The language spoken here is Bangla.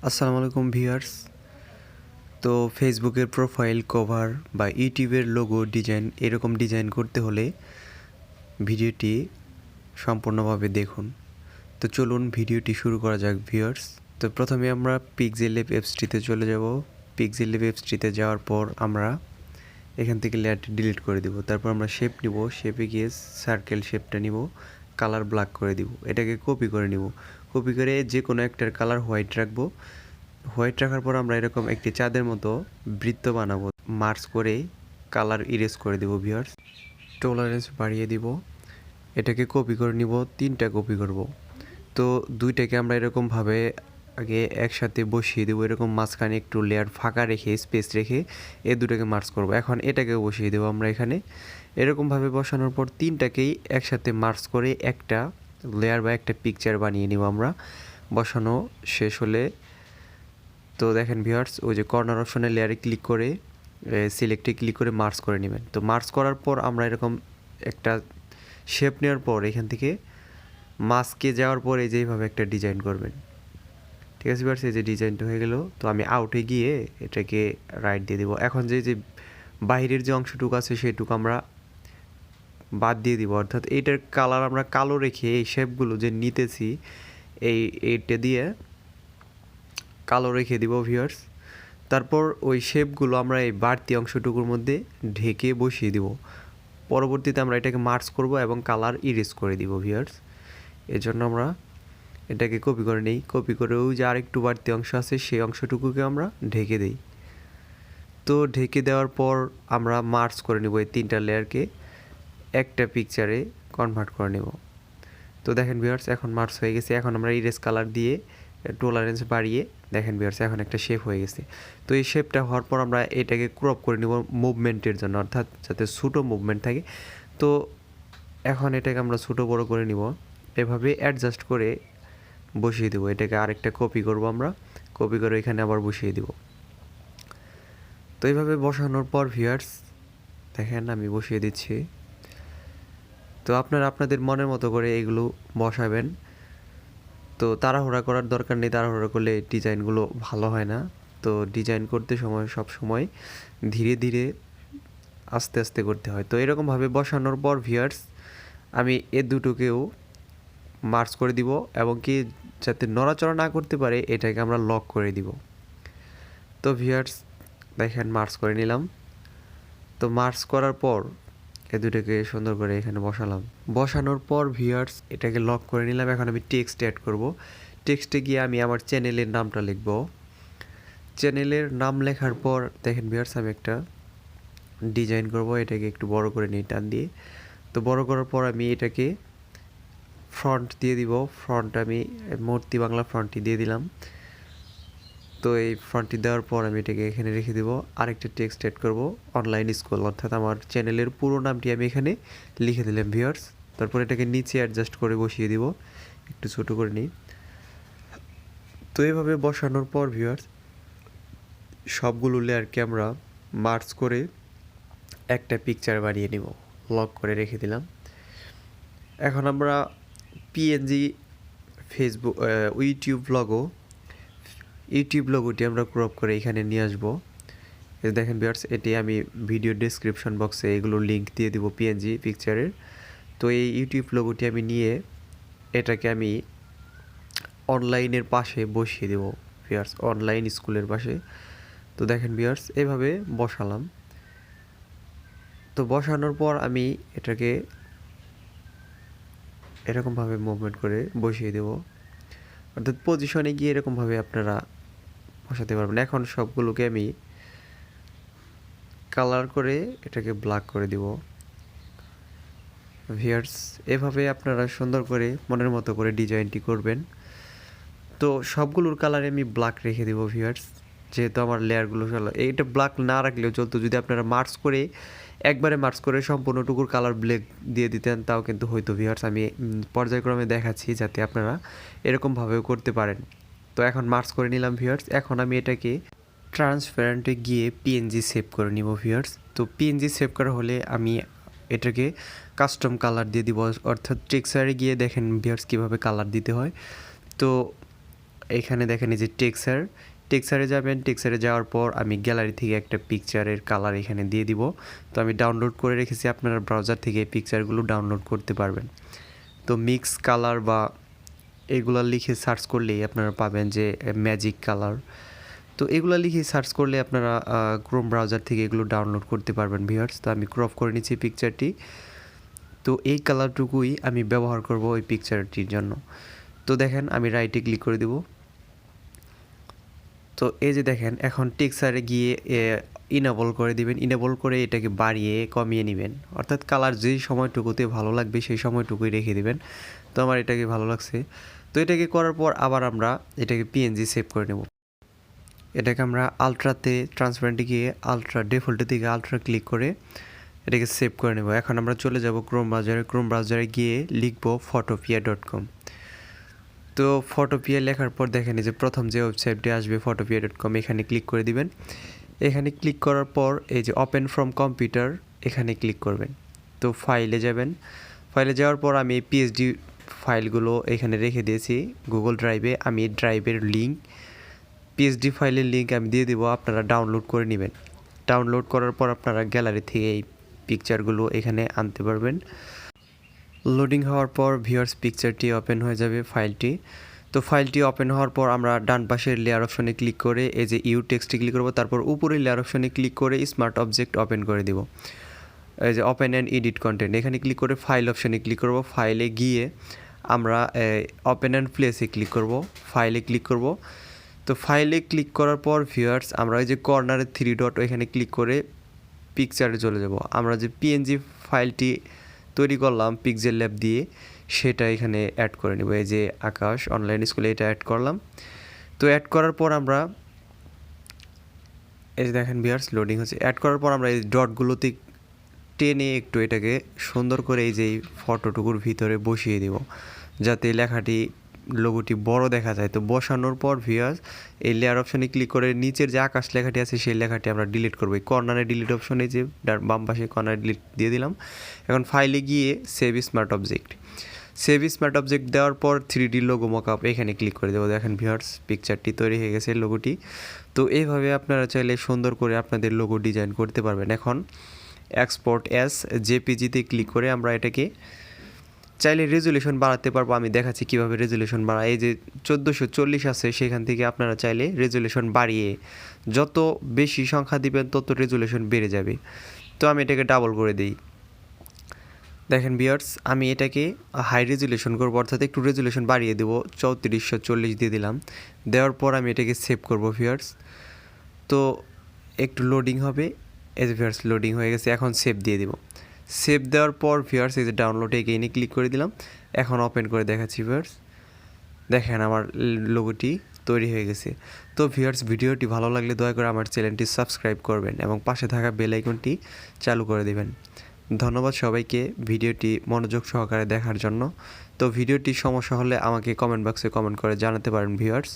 আসসালামু আলাইকুম ভিউয়ার্স। তো ফেসবুকের প্রোফাইল কভার বা ইউটিউবের লোগো ডিজাইন এরকম ডিজাইন করতে হলে ভিডিওটি সম্পূর্ণভাবে দেখুন। তো চলুন ভিডিওটি শুরু করা যাক ভিউয়ার্স। তো প্রথমে আমরা পিক্সেলab অ্যাপসটিতে চলে যাব। পিক্সেলab অ্যাপসটিতে যাওয়ার পর আমরা এখান থেকে লেয়ারটি ডিলিট করে দেব। তারপর আমরা শেপ নিব, শেপে গিয়ে সার্কেল শেপটা নিব, কালার ব্ল্যাক করে দিব। এটাকে কপি করে নিব। কপি করে যে কোনো একটার কালার হোয়াইট রাখবো। হোয়াইট রাখার পর আমরা এরকম একটি চাঁদের মতো বৃত্ত বানাবো। মার্জ করে কালার ইরেজ করে দেব ভিউয়ার্স। টলারেন্স বাড়িয়ে দিব। এটাকে কপি করে নিব, 3টা কপি করব। তো 2টাকে আমরা এরকমভাবে আগে একসাথে বসিয়ে দেবো। এরকম মাঝখানে একটু লেয়ার ফাঁকা রেখে স্পেস রেখে এই দুটাকে মার্জ করব। এখন এটাকে বসিয়ে দেবো আমরা এখানে। এরকমভাবে বসানোর পর 3টাকেই একসাথে মার্জ করে একটা লেয়ার বা একটা পিকচার বানিয়ে নিব আমরা। বসানো শেষ হলে তো দেখেন ভিউয়ার্স, ওই যে কর্নার অপশনে লেয়ারে ক্লিক করে সিলেক্টে ক্লিক করে মার্জ করে নেবেন। তো মার্জ করার পর আমরা এরকম একটা শেপ নেওয়ার পর এখান থেকে মাস্কে যাওয়ার পর এই যে এইভাবে একটা ডিজাইন করবেন। ঠিক আছে ভিউয়ার্স, এই যে ডিজাইনটা হয়ে গেল। তো আমি আউটে গিয়ে এটাকে রাইট দিয়ে দিব। এখন যে যে বাইরের যে অংশটুকু আছে সেটুকু আমরা বাদ দিয়ে দিব, অর্থাৎ এইটার কালার আমরা কালো রেখে এই শেপগুলো যে নিতেছি এইটা দিয়ে কালো রেখে দিব ভিউয়ার্স। তারপর ওই শেপগুলো আমরা এই বাড়তি অংশটুকুর মধ্যে ঢেকে বসিয়ে দিব। পরবর্তীতে আমরা এটাকে মার্জ করব এবং কালার ইরেজ করে দিব ভিউয়ার্স। এজন্য আমরা এটাকে কপি করে নিই। কপি করে ওই যে আরেকটু বাড়তি অংশ আছে সেই অংশটুকুকে আমরা ঢেকে দিই। তো ঢেকে দেওয়ার পর আমরা মার্জ করে নেব এই 3টা লেয়ারকে একটা পিকচারে কনভার্ট করে নেব। তো দেখেন ভিউয়ার্স, এখন মার্জ হয়ে গেছে। এখন আমরা ইরেজ কালার দিয়ে টলারেন্স বাড়িয়ে দেখেন ভিউয়ার্স এখন একটা শেপ হয়ে গেছে। তো এই শেপটা হওয়ার পর আমরা এটাকে ক্রপ করে নেব মুভমেন্টের জন্য, অর্থাৎ যাতে ছোটো মুভমেন্ট থাকে। তো এখন এটাকে আমরা ছোটো বড় করে নিব, এভাবে অ্যাডজাস্ট করে বসিয়ে দেবো। এটাকে আরেকটা কপি করব আমরা, কপি করে এখানে আবার বসিয়ে দেব। তো এইভাবে বসানোর পর ভিউয়ার্স দেখেন আমি বসিয়ে দিচ্ছি। তো আপনারা আপনাদের মনের মতো করে এগুলো বসাবেন। তো তাড়াহুড়া করার দরকার নেই, তাড়াহুড়া করলে ডিজাইনগুলো ভালো হয় না। তো ডিজাইন করতে সময় সব সময় ধীরে ধীরে আস্তে আস্তে করতে হয়। তো এরকমভাবে বসানোর পর ভিউয়ার্স আমি এ দুটোকেও মার্জ করে দিব এবং কি যাতে নড়াচড়া না করতে পারে এটাকে আমরা লক করে দিব। তো ভিউয়ার্স দেখেন মার্জ করে নিলাম। তো মার্জ করার পর এ দুটোকে সুন্দর করে এখানে বসালাম। বসানোর পর ভিউয়ার্স এটাকে লক করে নিলাম। এখন আমি টেক্সট অ্যাড করব। টেক্সটে গিয়ে আমি আমার চ্যানেলের নামটা লিখব। চ্যানেলের নাম লেখার পর দেখেন ভিউয়ার্স আমি একটা ডিজাইন করব। এটাকে একটু বড় করে নিই টান দিয়ে। তো বড় করার পর আমি এটাকে ফ্রন্ট দিয়ে দিব। ফ্রন্ট আমি মূর্তি বাংলা ফ্রন্টটি দিয়ে দিলাম। তো এই ফ্রন্টটি দেওয়ার পর আমি এটাকে এখানে রেখে দেব। আরেকটা টেক্সট অ্যাড করব, অনলাইন স্কুল, অর্থাৎ আমার চ্যানেলের পুরো নামটি আমি এখানে লিখে দিলাম ভিউয়ার্স। তারপর এটাকে নিচে অ্যাডজাস্ট করে বসিয়ে দিব, একটু ছোটো করে নিই। তো এইভাবে বসানোর পর ভিউয়ার্স সবগুলো লেয়ারকে আমরা মার্জ করে একটা পিকচার বানিয়ে নিব। লক করে রেখে দিলাম। এখন আমরা পিএনজি ফেসবুক ইউটিউব লোগোটি আমরা ক্রপ করে এখানে নিয়ে আসবো। দেখেন ভিউয়ার্স এটি আমি ভিডিও ডেসক্রিপশন বক্সে এগুলো লিঙ্ক দিয়ে দিব পিএনজি পিকচারের। তো এই ইউটিউব লোগোটি আমি নিয়ে এটাকে আমি অনলাইনের পাশে বসিয়ে দেব ভিউয়ার্স, অনলাইন স্কুলের পাশে। তো দেখেন ভিউয়ার্স এভাবে বসালাম। তো বসানোর পর আমি এটাকে এরকমভাবে মুভমেন্ট করে বসিয়ে দেব, অর্থাৎ পজিশনে গিয়ে এরকমভাবে আপনারা বসাতে পারবেন। এখন সবগুলোকে আমি কালার করে এটাকে ব্ল্যাক করে দিব ভিউয়ার্স। এভাবে আপনারা সুন্দর করে মনের মতো করে ডিজাইনটি করবেন। তো সবগুলোর কালারে আমি ব্ল্যাক রেখে দেব ভিউয়ার্স, যেহেতু আমার লেয়ারগুলো এইটা ব্ল্যাক না রাখলেও চলতো। যদি আপনারা মার্জ করে একবারে মার্জ করে সম্পূর্ণটুকুর কালার ব্ল্যাক দিয়ে দিতেন তাও কিন্তু হয়তো ভিউয়ার্স। আমি পর্যায়ক্রমে দেখাচ্ছি যাতে আপনারা এরকমভাবেও করতে পারেন। তো এখন মার্জ করে নিলাম ভিউয়ার্স। এখন আমি এটাকে ট্রান্সপারেন্টে গিয়ে পিএনজি সেভ করে নিব ভিউয়ার্স। তো পিএনজি সেভ করা হলে আমি এটাকে কাস্টম কালার দিয়ে দিব, অর্থাৎ টেক্সচারে গিয়ে দেখেন ভিউয়ার্স কীভাবে কালার দিতে হয়। তো এখানে দেখেন এই যে টেক্সচারে যাবেন। টেক্সচারে যাওয়ার পর আমি গ্যালারি থেকে একটা পিকচারের কালার এখানে দিয়ে দিব। তো আমি ডাউনলোড করে রেখেছি, আপনারা ব্রাউজার থেকে এই পিকচারগুলো ডাউনলোড করতে পারবেন। তো মিক্স কালার বা এগুলো লিখে সার্চ করলেই আপনারা পাবেন যে ম্যাজিক কালার। তো এগুলো লিখে সার্চ করলে আপনারা ক্রোম ব্রাউজার থেকে এগুলো ডাউনলোড করতে পারবেন ভিউয়ার্স। তো আমি ক্রপ করে নিচ্ছি পিকচারটি। তো এই কালারটুকুই আমি ব্যবহার করব ওই পিকচারটির জন্য। তো দেখেন আমি রাইটে ক্লিক করে দেব। তো এই যে দেখেন এখন টেক্সচারে গিয়ে ইনেবল করে দিবেন। ইনেবল করে এটাকে বাড়িয়ে কমিয়ে নেবেন, অর্থাৎ কালার যেই সময়টুকুতে ভালো লাগবে সেই সময়টুকুই রেখে দিবেন। তো আমার এটাকে ভালো লাগছে। তো এটাকে করার পর আবার আমরা এটাকে পিএনজি সেভ করে নেব। এটাকে আমরা আলট্রাতে ট্রান্সপারেন্টে গিয়ে আলট্রা ডিফল্টের দিকে আলট্রা ক্লিক করে এটাকে সেভ করে নেব। এখন আমরা চলে যাব ক্রোম ব্রাউজারে গিয়ে লিখব photopia.com। তো ফটোপিয়া লেখার পর দেখেন যে প্রথম যে ওয়েবসাইটটি আসবে photopia.com, এখানে ক্লিক করে দিবেন। এখানে ক্লিক করার পর এই যে ওপেন ফ্রম কম্পিউটার এখানে ক্লিক করবেন। তো ফাইলে যাবেন। ফাইলে যাওয়ার পর আমি এই পিএসডি ফাইলগুলো এখানে রেখে দিয়েছি গুগল ড্রাইভে। আমি এই ড্রাইভের লিঙ্ক, পিএসডি ফাইলের লিঙ্ক আমি দিয়ে দেবো, আপনারা ডাউনলোড করে নেবেন। ডাউনলোড করার পর আপনারা গ্যালারি থেকে এই পিকচারগুলো এখানে আনতে পারবেন। লোডিং হওয়ার পর ভিউয়ার্স পিকচারটি ওপেন হয়ে যাবে ফাইলটি। তো ফাইলটি ওপেন হওয়ার পর আমরা ডান পাশের লেয়ার অপশনে ক্লিক করে এই যে ইউ টেক্সটে ক্লিক করব, তারপর উপরে লেয়ার অপশনে ক্লিক করে স্মার্ট অবজেক্ট ওপেন করে দিব। এই যে ওপেন অ্যান্ড এডিট কন্টেন্ট এখানে ক্লিক করে ফাইল অপশনে ক্লিক করব। ফাইলে গিয়ে আমরা ওপেন অ্যান্ড প্লেসে ক্লিক করব, ফাইলে ক্লিক করব। তো ফাইলে ক্লিক করার পর ভিউয়ার্স আমরা এই যে কর্নারে 3 ডট এখানে ক্লিক করে পিকচারে চলে যাব। আমরা যে পিএনজি ফাইলটি তৈরি করলাম পিক্সেল ল্যাব দিয়ে সেটা এখানে অ্যাড করে নেব। এই যে আকাশ অনলাইন স্কুলে এটা অ্যাড করলাম। তো অ্যাড করার পর আমরা এই যে দেখেন ভিউয়ার্স লোডিং হচ্ছে। অ্যাড করার পর আমরা এই ডটগুলোতে টেনে একটু এটাকে সুন্দর করে এই যে ফটোটুকুর ভিতরে বসিয়ে দেব, যাতে লেখাটি লোগোটি বড় দেখা যায়। তো বসানোর পর ভিউয়ার্স এই লেয়ার অপশনে ক্লিক করে নিচের যে আকাশ লেখাটি আছে সেই লেখাটি আমরা ডিলিট করব। এই কর্নারে ডিলিট অপশনে যে বাম পাশে কর্নারে ডিলিট দিয়ে দিলাম। এখন ফাইলে গিয়ে সেভ স্মার্ট অবজেক্ট দেওয়ার পর 3D লোগো মকআপ এখানে ক্লিক করে দেবো। দেখেন ভিউয়ার্স পিকচারটি তৈরি হয়ে গেছে লোগোটি। তো এইভাবে আপনারা চাইলে সুন্দর করে আপনাদের লোগো ডিজাইন করতে পারবেন। এখন এক্সপোর্ট অ্যাজ জেপিজিতে ক্লিক করে আমরা এটাকে চাইলে রেজুলেশন বাড়াতে পারবো। আমি দেখাচ্ছি কীভাবে রেজুলেশন বাড়ায়। এই যে 1440 আছে সেখান থেকে আপনারা চাইলে রেজুলেশন বাড়িয়ে যত বেশি সংখ্যা দিবেন তত রেজুলেশন বেড়ে যাবে। তো আমি এটাকে ডাবল করে দিই। দেখেন ভিউয়ার্স আমি এটাকে হাই রেজুলেশন করবো, অর্থাৎ একটু রেজুলেশন বাড়িয়ে দেবো, 3440 দিয়ে দিলাম। দেওয়ার পর আমি এটাকে সেভ করব ভিউয়ার্স। তো একটু লোডিং হবে। এই যে ভিউয়ার্স লোডিং হয়ে গেছে, এখন সেভ দিয়ে দিব। সেভ দেওয়ার পর ভিউয়ার্স এই যে ডাউনলোডে এগেইনে ক্লিক করে দিলাম। এখন ওপেন করে দেখাচ্ছি ভিউয়ার্স, দেখেন আমার লোগোটি তৈরি হয়ে গেছে। তো ভিউয়ার্স ভিডিওটি ভালো লাগলে দয়া করে আমার চ্যানেলটি সাবস্ক্রাইব করবেন এবং পাশে থাকা বেল আইকনটি চালু করে দিবেন। ধন্যবাদ সবাইকে ভিডিওটি মনোযোগ সহকারে দেখার জন্য। তো ভিডিওটি সমস্যা হলে আমাকে কমেন্ট বক্সে কমেন্ট করে জানাতে পারেন ভিউয়ার্স।